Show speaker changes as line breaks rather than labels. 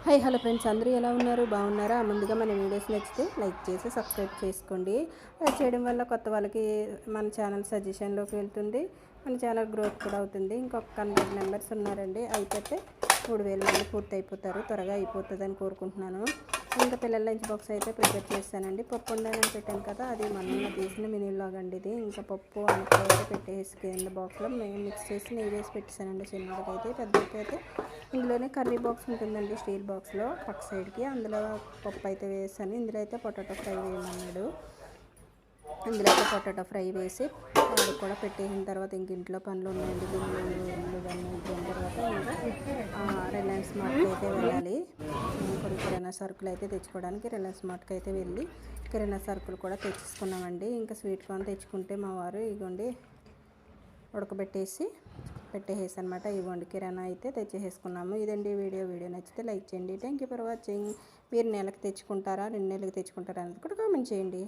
Hi hello friends, అందరూ ఎలా ఉన్నారు? బాగున్నారా? ముందుగా మన వీడియోస్ నచ్చితే లైక్ చేసి సబ్స్క్రైబ్ చేసుకోండి. అలా చేయడం వల్ల కొత్త వాళ్ళకి మన ఛానల్ సజెషన్లోకి వెళ్తుంది, మన ఛానల్ గ్రోత్ కూడా అవుతుంది. ఇంకొక 100 మెంబర్స్ ఉన్నారండి, అయిపోతే 3000 మంది పూర్తి అయిపోతారు. త్వరగా అయిపోతుందని కోరుకుంటున్నాను. ఇంకా పిల్లల లంచ్ బాక్స్ అయితే ప్రిపేర్ చేస్తానండి. పప్పు వండాలని పెట్టాను కదా, అది మొన్న తీసిన మినీ వ్లాగ్ అండి ఇది. ఇంకా పప్పు అనపకాయ అయితే పెట్టేసి కింద బాక్స్లో మిక్స్ చేసి నెయ్యి వేసి పెట్టేశానండి. చిన్నకి అయితే పెద్దకి అయితే ఇందులోనే కర్రీ బాక్స్ ఉంటుందండి, స్టీల్ బాక్స్లో పక్క సైడ్కి. అందులో పప్పు అయితే వేసాను. ఇందులో అయితే పొటాటో ఫ్రై వేయమన్నాడు. ఇందులో అయితే పొటాటో ఫ్రై వేసి వాడికి కూడా పెట్టేసిన తర్వాత ఇంక ఇంట్లో పనులు ఉన్నాయండి. గిన్నెలు ఇవన్నీ అయిపోయిన తర్వాత ఇంకా రిలయన్స్ మార్ట్కి అయితే వెళ్ళాలి. కొన్ని కిరాణా సరుకులు అయితే తెచ్చుకోవడానికి రిలయన్స్ మార్ట్కి అయితే వెళ్ళి కిరాణా సరుకులు కూడా తెచ్చుకున్నామండి. ఇంకా స్వీట్ కార్న్ తెచ్చుకుంటే మా వారు ఇగోండి ఉడకబెట్టేసి పెట్టేసి అనమాట. ఇవ్వండి కిరాణా అయితే తెచ్చేసుకున్నాము. ఇదండి వీడియో నచ్చితే లైక్ చేయండి. Thank you for watching. మీరు నెలకు తెచ్చుకుంటారా, 2 నెలలకు తెచ్చుకుంటారా అనేది కూడా కామెంట్ చేయండి.